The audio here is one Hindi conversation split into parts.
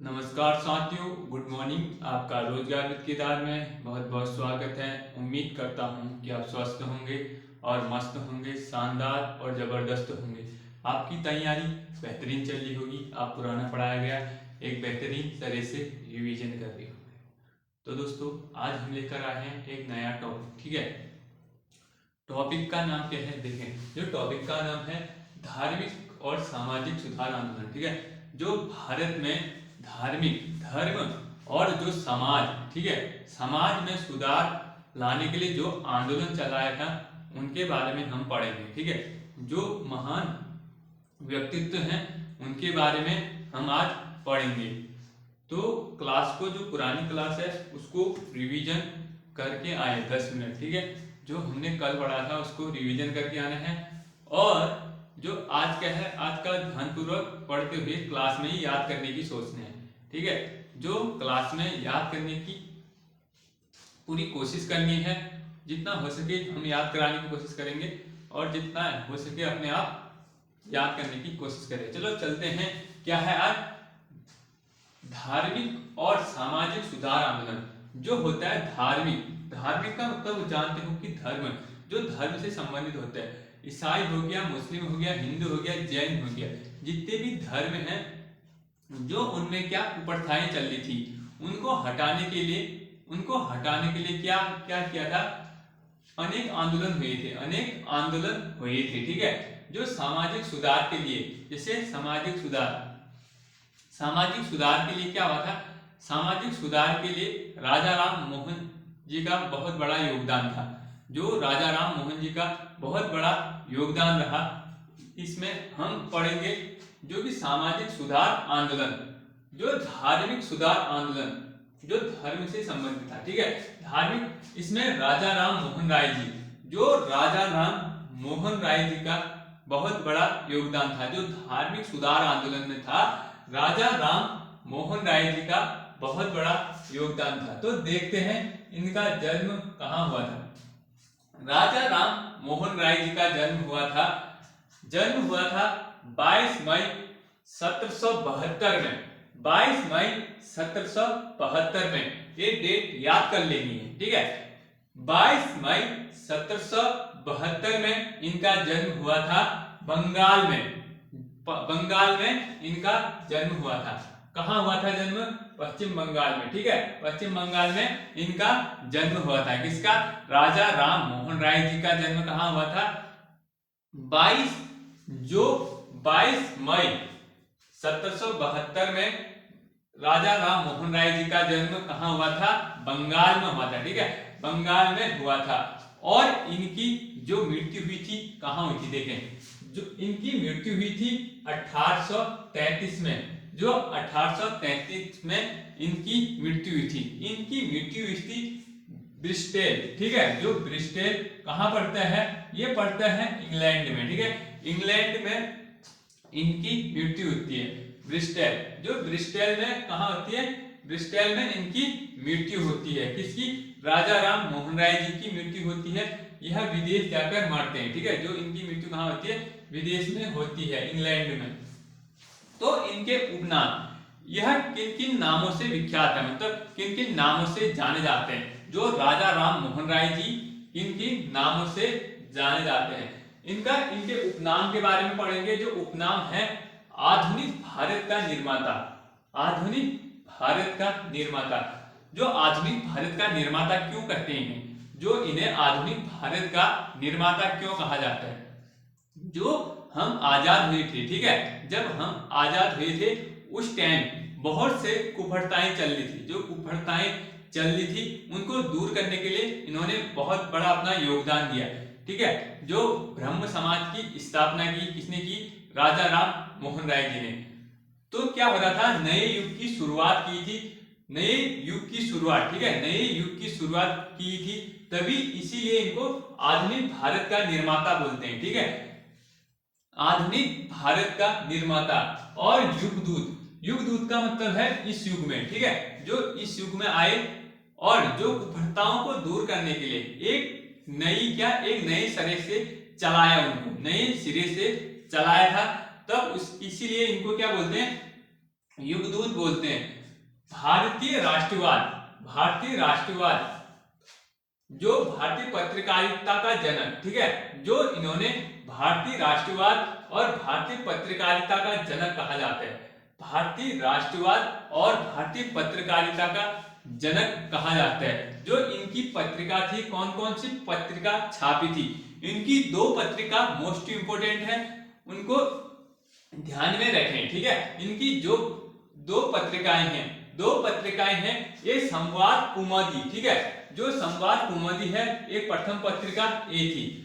नमस्कार साथियों, गुड मॉर्निंग। आपका रोजगार विद किरदार में बहुत बहुत स्वागत है। उम्मीद करता हूं कि आप स्वस्थ होंगे और मस्त होंगे, शानदार और ज़बरदस्त होंगे। आपकी तैयारी बेहतरीन चल रही होगी। आप पुराना पढ़ाया गया एक बेहतरीन तरह से रिवीजन कर रहे होंगे। तो दोस्तों, आज हम लेकर आए हैं एक नया टॉपिक। ठीक है, टॉपिक का नाम क्या है? देखें, जो टॉपिक का नाम है धार्मिक और सामाजिक सुधार आंदोलन। ठीक है, जो भारत में धार्मिक धर्म और जो समाज, ठीक है, समाज में सुधार लाने के लिए जो आंदोलन चलाया था उनके बारे में हम पढ़ेंगे। ठीक है, जो महान व्यक्तित्व हैं उनके बारे में हम आज पढ़ेंगे। तो क्लास को, जो पुरानी क्लास है उसको रिवीजन करके आए 10 मिनट। ठीक है, जो हमने कल पढ़ा था उसको रिवीजन करके आना है। और जो आज क्या है, आज का ध्यानपूर्वक पढ़ते हुए क्लास में ही याद करने की सोचना है। ठीक है, जो क्लास में याद करने की पूरी कोशिश करनी है, जितना हो सके हम याद कराने की कोशिश करेंगे और जितना हो सके अपने आप याद करने की कोशिश करें। चलो चलते हैं, क्या है आज? धार्मिक और सामाजिक सुधार आंदोलन। जो होता है धार्मिक, धार्मिक का मतलब जानते हो कि धर्म, जो धर्म से संबंधित होता है। ईसाई हो गया, मुस्लिम हो गया, हिंदू हो गया, जैन हो गया, जितने भी धर्म हैं, जो उनमें क्या कुप्रथाएं चल रही थी उनको हटाने के लिए क्या क्या किया था? अनेक आंदोलन हुए थे, अनेक आंदोलन हुए थे। ठीक है, जो सामाजिक सुधार के लिए, जैसे सामाजिक सुधार के लिए क्या हुआ था? सामाजिक सुधार के लिए राजा राम मोहन जी का बहुत बड़ा योगदान था। जो राजा राम मोहन जी का बहुत बड़ा योगदान रहा, इसमें हम पढ़ेंगे। जो कि सामाजिक सुधार आंदोलन, जो धार्मिक सुधार आंदोलन, जो धर्म से संबंधित था। ठीक है, धार्मिक, इसमें राजा राम मोहन राय जी, जो राजा राम मोहन राय जी का बहुत बड़ा योगदान था। जो धार्मिक सुधार आंदोलन में था, राजा राम मोहन राय जी का बहुत बड़ा योगदान था। तो देखते हैं इनका जन्म कहाँ हुआ था। राजा राम मोहन राय जी का जन्म हुआ था 22 मई 1772 में। 22 मई 1772 में, ये डेट याद कर लेनी है। ठीक है, 22 मई 1772 में इनका जन्म हुआ था बंगाल में। बंगाल में इनका जन्म हुआ था। कहाँ हुआ था जन्म? पश्चिम बंगाल में। ठीक है, पश्चिम बंगाल में इनका जन्म हुआ था। किसका? राजा राम मोहन राय जी का जन्म कहाँ हुआ था? 22 मई 1772 में राजा राम मोहन राय जी का जन्म कहाँ हुआ था? बंगाल में हुआ था। ठीक है, बंगाल में हुआ था। और इनकी जो मृत्यु हुई थी कहाँ हुई थी? देखें, जो इनकी मृत्यु हुई थी 1833 में। जो 1833 में इनकी मृत्यु हुई थी। इनकी मृत्यु हुई थी ब्रिस्टेल। ठीक है, जो ब्रिस्टेल कहाँ पड़ता है? ये पड़ता है इंग्लैंड में। ठीक है, इंग्लैंड में इनकी मृत्यु होती है। ब्रिस्टेल, जो ब्रिस्टेल में कहाँ होती है? ब्रिस्टेल में इनकी मृत्यु होती है। किसकी? राजा राम मोहन राय जी की मृत्यु होती है। यह विदेश जाकर मरते हैं। ठीक है, जो इनकी मृत्यु कहाँ होती है? विदेश में होती है, इंग्लैंड में। तो इनके उपनाम, यह किन किन नामों से विख्यात है, मतलब किन किन नामों से जाने जाते हैं? जो राजा राम मोहन राय जी किन किन नामों से जाने जाते हैं, इनके उपनाम के बारे में पढ़ेंगे। जो उपनाम है आधुनिक भारत का निर्माता। आधुनिक भारत का निर्माता। जो आधुनिक भारत का निर्माता क्यों कहते हैं? जो इन्हें आधुनिक भारत का निर्माता क्यों कहा जाता है? जो हम आजाद हुए थे, ठीक है, जब हम आजाद हुए थे उस टाइम बहुत से कुप्रथाएं चल रही थी। जो कुप्रथाएं चल रही थी उनको दूर करने के लिए इन्होंने बहुत बड़ा अपना योगदान दिया। ठीक है, जो ब्रह्म समाज की स्थापना की किसने की? राजा राम मोहन राय जी ने। तो क्या हो रहा था? नए युग की शुरुआत की थी। नए युग की शुरुआत, ठीक है, नए युग की शुरुआत की थी, तभी इसीलिए इनको आधुनिक भारत का निर्माता बोलते हैं। ठीक है, आधुनिक भारत का निर्माता। और युगदूत, युगदूत का मतलब है इस युग में। ठीक है, जो इस युग में आए और जो कुप्रथाओं को दूर करने के लिए एक नए सिरे से चलाया, उनको नए सिरे से चलाया था। तब इसीलिए इनको क्या बोलते हैं? युगदूत बोलते हैं। भारतीय राष्ट्रवाद जो भारतीय पत्रकारिता का जनक, ठीक है, जो इन्होंने भारतीय राष्ट्रवाद और भारतीय पत्रकारिता का जनक कहा जाता है। भारतीय राष्ट्रवाद और भारतीय पत्रकारिता का जनक कहा जाता है। जो इनकी पत्रिका थी, कौन कौन सी पत्रिका छापी थी? इनकी 2 पत्रिका मोस्ट इंपोर्टेंट है, उनको ध्यान में रखें, ठीक है। इनकी जो 2 पत्रिकाएं हैं, ये संवाद कुमुदी, ठीक है, जो संवाद कुमुदी है, एक प्रथम पत्रिका ए थी,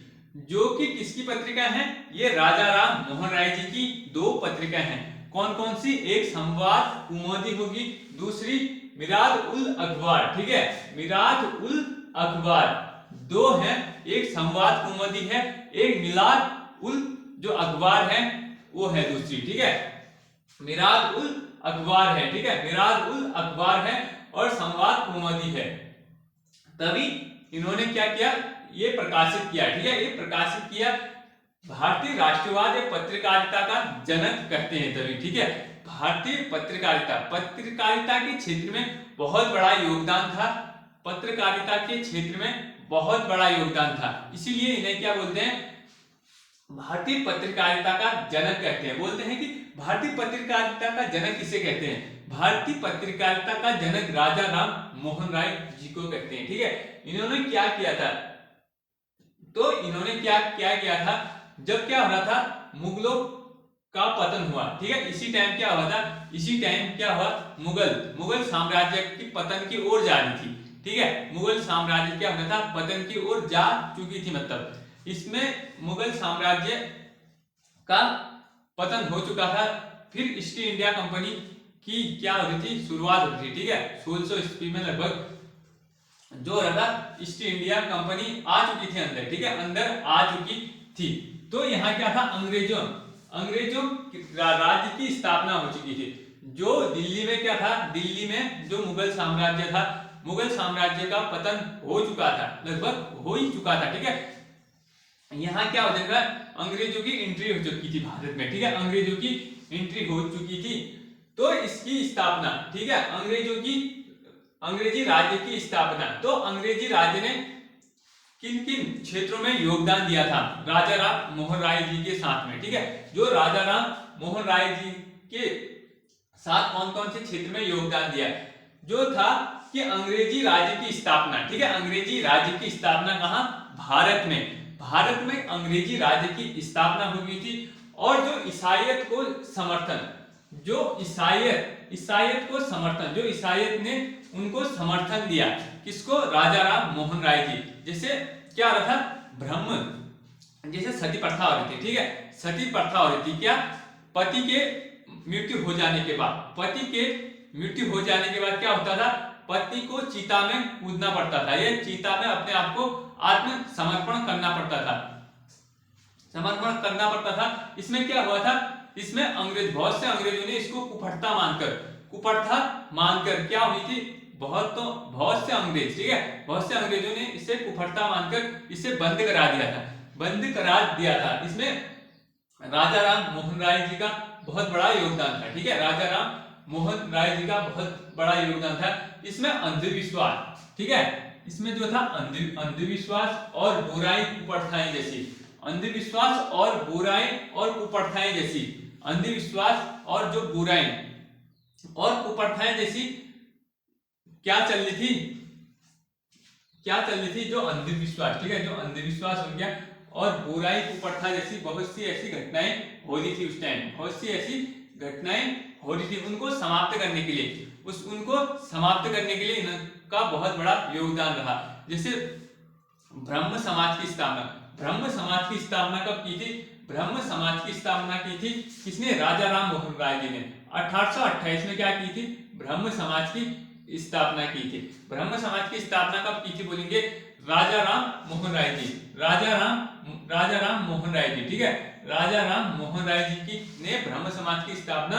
जो कि किसकी पत्रिका है? ये राजा राम मोहन राय जी की 2 पत्रिका हैं। कौन कौन सी? एक संवाद कुमुदी होगी, दूसरी मिराद उल अखबार, ठीक है, मिराद उल अखबार। 2 हैं, एक संवाद कुमुदी है, एक मिलाद उल जो अखबार है वो है दूसरी, ठीक है, मिराद उल अखबार है, ठीक है, मिराद उल अखबार है और संवाद कुमुदी है। तभी इन्होंने क्या किया? ये प्रकाशित किया, ठीक है, ये प्रकाशित किया। भारतीय राष्ट्रवाद या पत्रकारिता का जनक कहते हैं तभी, ठीक है। भारतीय पत्रकारिता के क्षेत्र में बहुत बड़ा योगदान था, पत्रकारिता के क्षेत्र में बहुत बड़ा योगदान था, इसीलिए इन्हें क्या बोलते हैं? भारतीय पत्रकारिता का जनक कहते हैं। बोलते हैं कि भारतीय पत्रकारिता का जनक किसे कहते हैं? भारतीय पत्रकारिता का जनक राजा राम मोहन राय जी को कहते हैं, ठीक है। इन्होंने क्या किया था? तो इन्होंने क्या किया था? जब क्या हो रहा था? मुगलों का पतन हुआ, ठीक है, इसी टाइम क्या हुआ था? इसी टाइम क्या हुआ? मुगल साम्राज्य की पतन की ओर जा रही थी, ठीक है, मुगल साम्राज्य क्या होना था? पतन की ओर जा चुकी थी, मतलब इसमें मुगल साम्राज्य का पतन हो चुका था। फिर ईस्ट इंडिया कंपनी की क्या हो रही थी? शुरुआत हो रही थी, ठीक है, 1600 ईस्वी में लगभग जो रहा ईस्ट इंडिया कंपनी आ चुकी थी अंदर, ठीक है, अंदर आ चुकी थी। तो यहाँ क्या था? अंग्रेजों राज्य की स्थापना हो चुकी थी। जो दिल्ली में क्या था? दिल्ली में जो मुगल साम्राज्य था, मुगल साम्राज्य का पतन हो चुका था, लगभग हो ही चुका था, ठीक है। यहाँ क्या हो जाएगा? अंग्रेजों की एंट्री हो चुकी थी भारत में, ठीक है, अंग्रेजों की एंट्री हो चुकी थी। तो इसकी स्थापना, ठीक है, अंग्रेजी राज्य की स्थापना। तो अंग्रेजी राज्य ने किन किन क्षेत्रों में योगदान दिया था? राजा राम मोहन राय जी के साथ में, ठीक है, जो राजा राम मोहन राय जी के साथ कौन कौन से क्षेत्र में योगदान दिया? जो था कि अंग्रेजी राज्य की स्थापना, ठीक है, अंग्रेजी राज्य की स्थापना कहाँ? भारत में अंग्रेजी राज्य की स्थापना हुई थी। और जो ईसाईयत को समर्थन, जो ईसाईयत ने उनको समर्थन दिया, किसको? राजा राम मोहन राय जी। जैसे क्या हो रहा था? जैसे सती प्रथा हो रही थी, ठीक है, सती प्रथा हो रही थी। क्या? पति के मृत्यु हो जाने के बाद क्या होता था? पति को चिता में कूदना पड़ता था, ये चिता में अपने आप को आत्मसमर्पण करना पड़ता था। इसमें क्या हुआ था? इसमें बहुत से अंग्रेजों ने इसको कुप्रथा मानकर क्या हुई थी? बहुत से अंग्रेज, ठीक है, बहुत से अंग्रेजों ने इसे कुप्रथा मानकर इसे बंद करा दिया था। इसमें राजा राम मोहन राय जी का बहुत बड़ा योगदान था, ठीक है, राजा राम मोहन राय जी का बहुत बड़ा योगदान था। इसमें अंधविश्वास, ठीक है, इसमें जो था अंधविश्वास और बुराई कुप्रथाएं जैसी, अंधविश्वास और बुराई और कुप्रथाएं जैसी, अंधविश्वास और जो बुराई और कुप्रथाएं जैसी क्या चल रही थी? जो अंधविश्वास, ठीक है, जो अंधविश्वास हो गया और बुराई कुप्रथा जैसी बहुत सी ऐसी घटनाएं हो रही थी उस टाइम, बहुत सी ऐसी घटनाएं हो रही थी। उनको समाप्त करने के लिए इनका बहुत बड़ा योगदान रहा। जैसे ब्रह्म समाज की स्थापना कब की थी? ब्रह्म समाज की स्थापना की थी किसने? राजा राम मोहन राय जी ने 1828 में क्या की थी? ब्रह्म समाज की स्थापना की थी। ब्रह्म समाज की स्थापना कब की थी बोलेंगे? राजा राम मोहन राय जी, राजा राम मोहन राय जी, ठीक है, राजा राम मोहन राय जी ने ब्रह्म समाज की स्थापना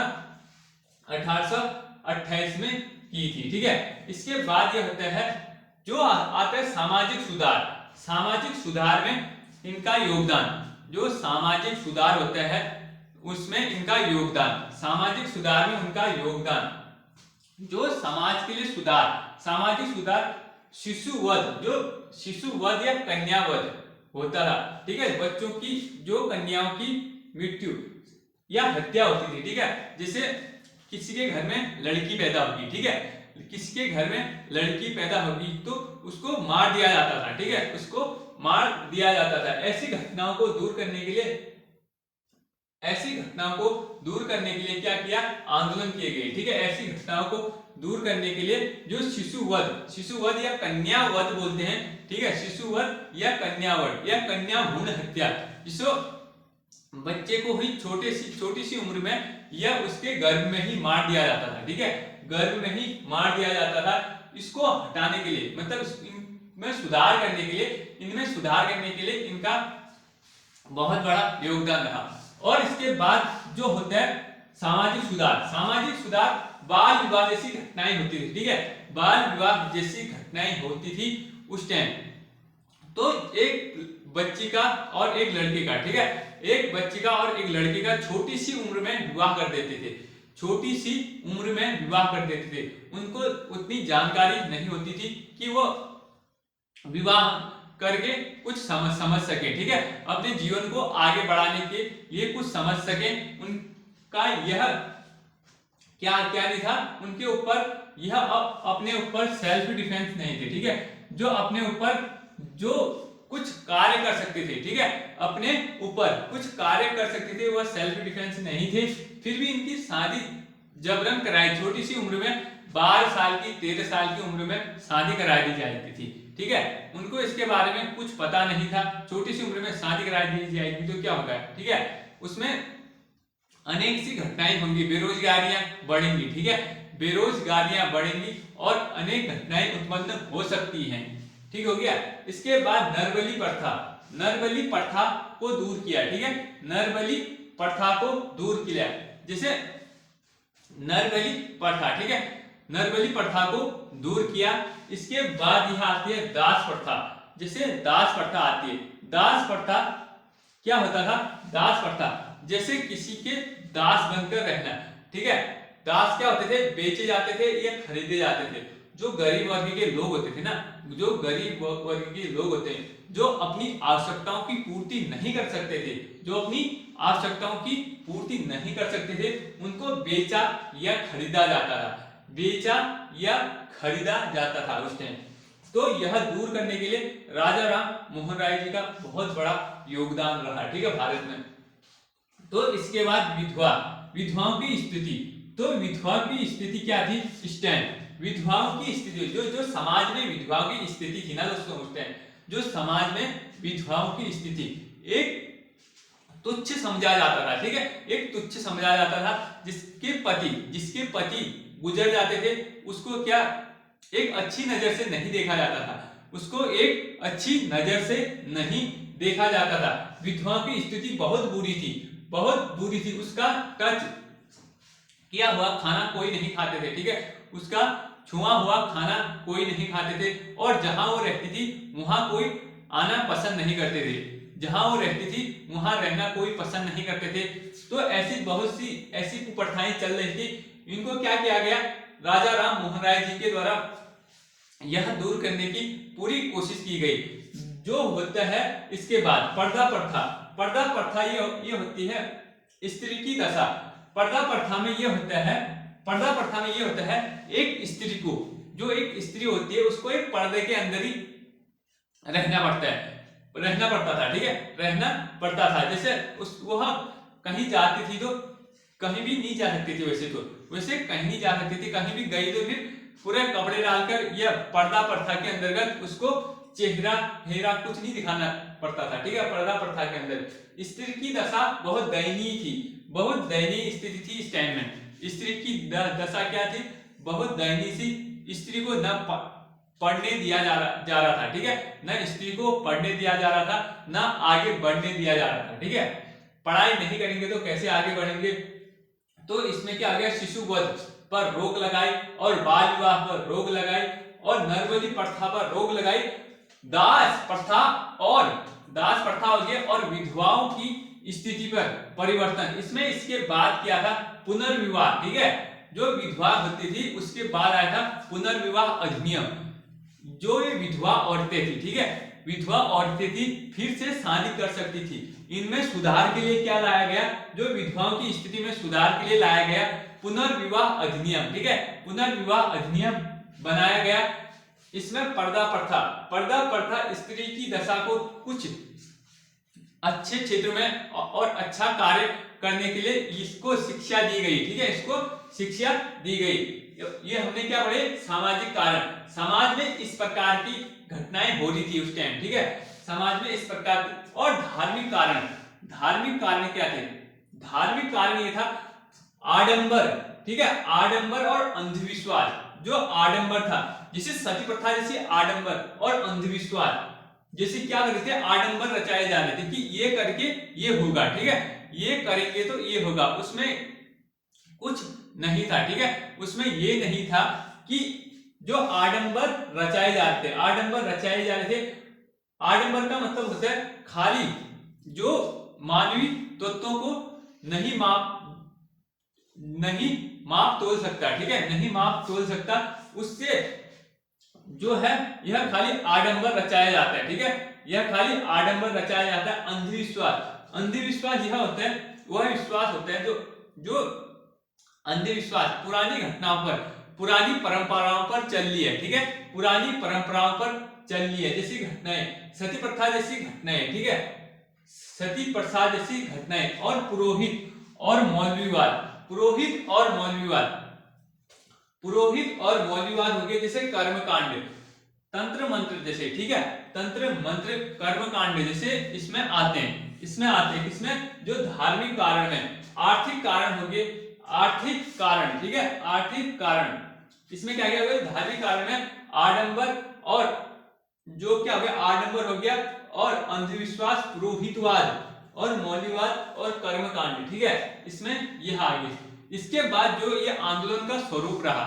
1828 में की थी, ठीक है। इसके बाद ये होता है जो आता है सामाजिक सुधार में इनका योगदान। जो सामाजिक सुधार होता है उसमें इनका योगदान, सामाजिक सुधार में उनका योगदान, जो समाज के लिए सुधार, सामाजिक सुधार, शिशुवध, जो शिशुवध या कन्यावध होता था, ठीक है, बच्चों की, जो कन्याओं की मृत्यु या हत्या होती थी, ठीक है, जैसे किसी के घर में लड़की पैदा होगी, ठीक है, किसी के घर में लड़की पैदा होगी तो उसको मार दिया जाता था, ठीक है, उसको मार दिया जाता था। ऐसी घटनाओं को दूर करने के लिए, ऐसी घटनाओं को दूर करने के लिए क्या किया, आंदोलन किए गए, ठीक है, ऐसी घटनाओं को दूर करने के लिए जो शिशुवध, शिशुवध या कन्यावध बोलते हैं, ठीक है, शिशुवध या कन्यावध या कन्या भ्रूण हत्या, जिसको बच्चे को ही छोटी सी उम्र में या उसके गर्भ में ही मार दिया जाता था, ठीक है, गर्भ में ही मार दिया जाता था। इसको हटाने के लिए, मतलब इनमें सुधार करने के लिए, इनमें सुधार करने के लिए इनका बहुत बड़ा योगदान रहा। और इसके बाद जो होता है सामाजिक सुधार, सामाजिक सुधार, बाल विवाह जैसी घटनाएं होती थी, ठीक है, बाल विवाह जैसी घटनाएं होती थी उस टाइम। तो एक बच्ची का और एक लड़के का, ठीक है, एक बच्ची का और एक लड़के का छोटी सी उम्र में विवाह कर देते थे, छोटी सी उम्र में विवाह कर देते थे। उनको उतनी जानकारी नहीं होती थी कि वो विवाह करके कुछ समझ सके, ठीक है, अपने जीवन को आगे बढ़ाने के लिए कुछ समझ सके। उनका यह क्या नहीं था, उनके ऊपर यह अपने ऊपर सेल्फ डिफेंस नहीं थे, ठीक है, जो अपने ऊपर जो कुछ कार्य कर सकते थे, ठीक है, अपने ऊपर कुछ कार्य कर सकते थे, वह सेल्फ डिफेंस नहीं थे। फिर भी इनकी शादी जबरन कराई, छोटी सी उम्र में 12 साल की 13 साल की उम्र में शादी करा दी जाती थी, ठीक है, उनको इसके बारे में कुछ पता नहीं था। छोटी सी उम्र में शादी करा दी जाएगी तो क्या होगा, ठीक है, उसमें अनेक सी घटनाएं होंगी, बेरोजगारियां बढ़ेंगी, ठीक है, बेरोजगारियां बढ़ेंगी और अनेक घटनाएं उत्पन्न हो सकती हैं, ठीक हो गया। इसके बाद नरबली प्रथा, नरबली प्रथा को दूर किया, ठीक है, नरबली प्रथा को दूर किया, जैसे नरबली प्रथा, ठीक है, नरबली प्रथा को दूर किया। इसके बाद यह आती है दास प्रथा, जैसे दास प्रथा आती है। दास प्रथा क्या होता था, दास प्रथा जैसे किसी के दास बनकर रहना, ठीक है, दास क्या होते थे, बेचे जाते थे या खरीदे जाते थे। जो गरीब वर्ग के लोग होते थे ना, जो गरीब वर्ग के लोग होते हैं, जो अपनी आवश्यकताओं की पूर्ति नहीं कर सकते थे, जो अपनी आवश्यकताओं की पूर्ति नहीं कर सकते थे, उनको बेचा या खरीदा जाता था, बेचा या खरीदा जाता था उस टाइम। तो यह दूर करने के लिए राजा राम मोहन राय जी का बहुत बड़ा योगदान रहा, ठीक है, भारत में। तो इसके बाद विधवा, विधवाओं की स्थिति, तो विधवा की स्थिति क्या थी इस टाइम, विधवाओं की स्थिति, जो समाज में विधवाओं की स्थिति थी ना दोस्तों उस टाइम, जो समाज में विधवाओं की स्थिति एक तुच्छ समझा जाता था, ठीक है, एक तुच्छ समझा जाता था। जिसके पति गुजर जाते थे उसको क्या एक अच्छी नजर से नहीं देखा जाता था, उसको एक अच्छी नजर से नहीं देखा जाता था। विधवाओं की स्थिति बहुत बुरी थी, बहुत बुरी थी। उसका टच किया हुआ खाना कोई नहीं खाते थे, ठीक है, उसका छुआ हुआ खाना कोई नहीं खाते थे। और जहां वो रहती थी वहां कोई आना पसंद नहीं करते थे, जहां वो रहती थी वहां रहना कोई पसंद नहीं करते थे। तो ऐसी बहुत सी ऐसी कुप्रथाएं चल रही थी, इनको क्या किया गया, राजा राम मोहन राय जी के द्वारा यह दूर करने की पूरी कोशिश की गई। जो होता है इसके बाद पर्दा प्रथा, पर्दा प्रथा ये होती है स्त्री की दशा। पर्दा प्रथा में ये होता है, पर्दा प्रथा में ये होता है एक स्त्री को, जो एक स्त्री होती है उसको एक पर्दे के अंदर ही रहना पड़ता था, ठीक है, रहना पड़ता था। जैसे वह कहीं जाती थी तो कहीं भी नहीं जा सकती थी, वैसे कहीं नहीं जा सकती थी, कहीं भी गई तो फिर पूरे कपड़े डालकर यह पर्दा प्रथा के अंतर्गत उसको चेहरा हेरा कुछ नहीं दिखाना पड़ता था, ठीक है, पर्दा प्रथा के अंदर। स्त्री की दशा बहुत दयनीय थी, बहुत दयनीय स्थिति थी इस टाइम में। स्त्री की दशा क्या थी, बहुत दयनीय सी। स्त्री को न पढ़ने दिया जा रहा था, ठीक है, न स्त्री को पढ़ने दिया जा रहा था, न आगे बढ़ने दिया जा रहा था, ठीक है। पढ़ाई नहीं करेंगे तो कैसे आगे बढ़ेंगे। तो इसमें क्या आ गया, शिशुवध पर रोक लगाई और बाल विवाह पर रोक लगाई और नरबली प्रथा पर रोक लगाई, दास प्रथा हो गई और विधवाओं की स्थिति पर परिवर्तन, इसमें इसके बाद क्या था, पुनर्विवाह, ठीक है, जो विधवा होती थी उसके बाद आया था पुनर्विवाह अधिनियम। जो ये विधवा औरतें थी, ठीक है, विधवा औरतें थी फिर से शादी कर सकती थी, इनमें सुधार के लिए क्या लाया गया, जो विधवाओं की स्थिति में सुधार के लिए लाया गया पुनर्विवाह अधिनियम, ठीक है, पुनर्विवाह अधिनियम बनाया गया। इसमें पर्दा प्रथा स्त्री की दशा को कुछ अच्छे क्षेत्र में और अच्छा कार्य करने के लिए इसको शिक्षा दी गई, ठीक है, इसको शिक्षा दी गई। ये हमने क्या पढ़े, सामाजिक कारण, समाज में इस प्रकार की घटनाएं हो रही थी उस टाइम, ठीक है, समाज में इस प्रकार की। और धार्मिक कारण क्या थे, धार्मिक कारण ये था आडंबर, ठीक है, आडंबर और अंधविश्वास। जो आडंबर था, जिसे सती प्रथा जैसे आडंबर और अंधविश्वास जैसे क्या कर रहे थे, आडंबर रचाए जा रहे थे कि ये करके ये होगा, ठीक है, ये करेंगे तो ये होगा, उसमें कुछ नहीं था, ठीक है, उसमें ये नहीं था कि जो आडंबर रचाए जा रहे थे, आडंबर रचाए जा रहे थे, आडंबर का मतलब होता है खाली जो मानवीय तत्वों को नहीं माप तोल सकता, ठीक है, नहीं माप तोल सकता, उससे जो है यह खाली आडंबर रचाया जाता है, ठीक है, यह खाली आडंबर रचाया जाता है। अंधविश्वास यह होता है, वह विश्वास होता है जो अंधविश्वास पुरानी घटनाओं पर, पुरानी परंपराओं पर चल रही है, ठीक है, पुरानी परंपराओं पर चल रही है, जैसी घटनाएं सती प्रथा जैसी घटनाएं, ठीक है, सती प्रथा जैसी घटनाएं, और पुरोहित और मौलवीवाद हो गए, जैसे कर्मकांड, तंत्र मंत्र जैसे, ठीक है, तंत्र मंत्र कर्मकांड जैसे इसमें आते हैं, इसमें जो धार्मिक कारण है, आर्थिक कारण हो गए, आर्थिक कारण, ठीक है, आर्थिक कारण, इसमें क्या क्या हो गया, धार्मिक कारण में आडंबर और जो क्या हो गया, आडंबर हो गया, और अंधविश्वास, पुरोहितवाद और मौलवीवाद और कर्मकांड, ठीक है, इसमें यह आ गए। इसके बाद जो ये आंदोलन का स्वरूप रहा,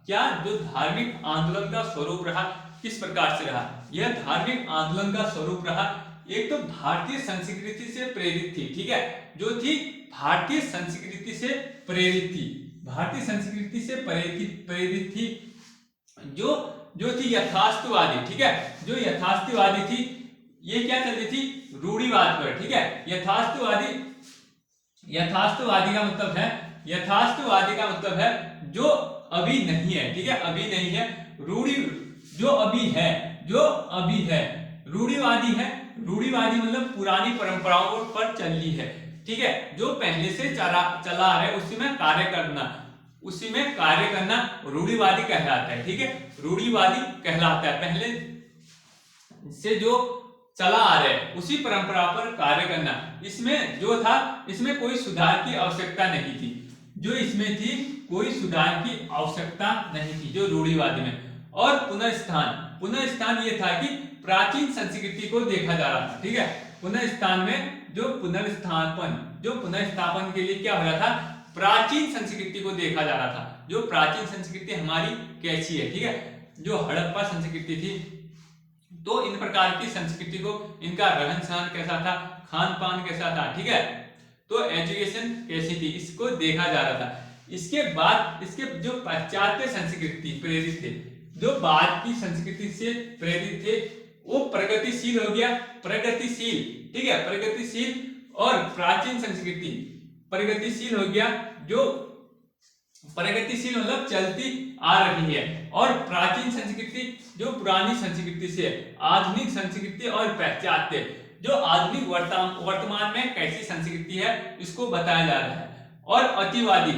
क्या जो धार्मिक आंदोलन का स्वरूप रहा, किस प्रकार से रहा, यह धार्मिक आंदोलन का स्वरूप रहा, एक तो भारतीय संस्कृति से प्रेरित थी, ठीक है, जो थी भारतीय संस्कृति से प्रेरित थी, भारतीय संस्कृति से प्रेरित थी, जो थी यथार्थवादी, ठीक है, जो यथार्थवादी थी, ये क्या चल रही थी, रूढ़िवाद पर, ठीक है, यथार्थवादी का मतलब है जो अभी नहीं है, ठीक है, अभी नहीं है, रूढ़ी जो अभी है, रूढ़िवादी मतलब पुरानी परंपराओं पर चल रही है, ठीक है, जो पहले से चला आ रहा है उसी में कार्य करना रूढ़िवादी कहलाता है, ठीक है, रूढ़िवादी कहलाता है, पहले से जो चला आ रहा है उसी परंपरा पर कार्य करना। इसमें जो था, इसमें कोई सुधार की आवश्यकता नहीं थी, जो इसमें थी कोई सुधार की आवश्यकता नहीं थी, जो रूढ़िवादी में। और पुनर्स्थान ये था कि प्राचीन संस्कृति को देखा जा रहा था, ठीक है, पुनर्स्थान में जो पुनर्स्थापन के लिए क्या हो रहा था, प्राचीन संस्कृति को देखा जा रहा था, जो प्राचीन संस्कृति हमारी कैसी है, ठीक है, जो हड़प्पा संस्कृति थी, तो इन प्रकार की संस्कृति को, इनका रहन सहन कैसा था, खान पान कैसा था, ठीक है, तो एजुकेशन कैसी थी, इसको देखा जा रहा था। इसके बाद इसके जो पाश्चात्य संस्कृति प्रेरित थे, जो बाद की संस्कृति से प्रेरित थे, वो प्रगतिशील हो गया, ठीक है, प्रगतिशील, और प्राचीन संस्कृति प्रगतिशील हो गया, जो प्रगतिशील मतलब चलती आ रही है, और प्राचीन संस्कृति जो पुरानी संस्कृति से, आधुनिक संस्कृति और पाश्चात्य जो आधुनिक वर्तमान में कैसी संस्कृति है इसको बताया जा रहा है। और अतिवादी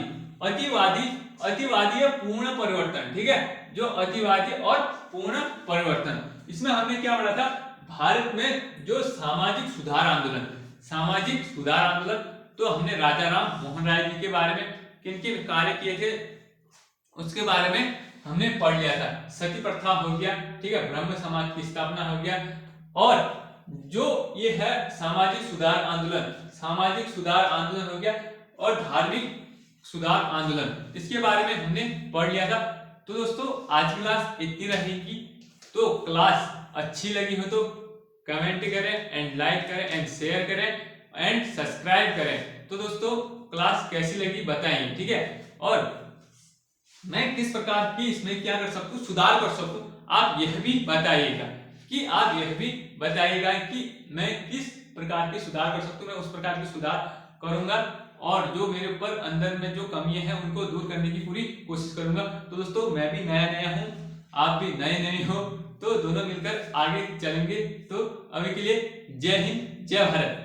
है पूर्ण परिवर्तन, ठीक है, जो अतिवादी और पूर्ण परिवर्तन, इसमें हमने क्या पढ़ा था, भारत में जो सामाजिक सुधार आंदोलन, तो हमने राजा राम मोहन राय जी के बारे में किनके कार्य किए थे उसके बारे में हमने पढ़ लिया था। सती प्रथा हो गया, ठीक है, ब्रह्म समाज की स्थापना हो गया, और जो ये है सामाजिक सुधार आंदोलन हो गया, और धार्मिक सुधार आंदोलन, इसके बारे में हमने पढ़ लिया था। तो दोस्तों आज की क्लास इतनी रहेगी, तो क्लास अच्छी लगी हो तो कमेंट करें एंड लाइक करें एंड शेयर करें, एंड सब्सक्राइब करें। तो दोस्तों क्लास कैसी लगी बताइए, ठीक है। और मैं किस प्रकार की इसमें क्या कर सकूं, सुधार कर सकूं, आप यह भी बताइएगा कि मैं किस प्रकार की सुधार कर सकता हूं। मैं उस प्रकार की सुधार करूंगा और जो मेरे ऊपर अंदर में जो कमियां हैं उनको दूर करने की पूरी कोशिश करूंगा। तो दोस्तों मैं भी नया हूं, आप भी नए हो, तो दोनों मिलकर आगे चलेंगे। तो अभी के लिए जय हिंद, जय भारत।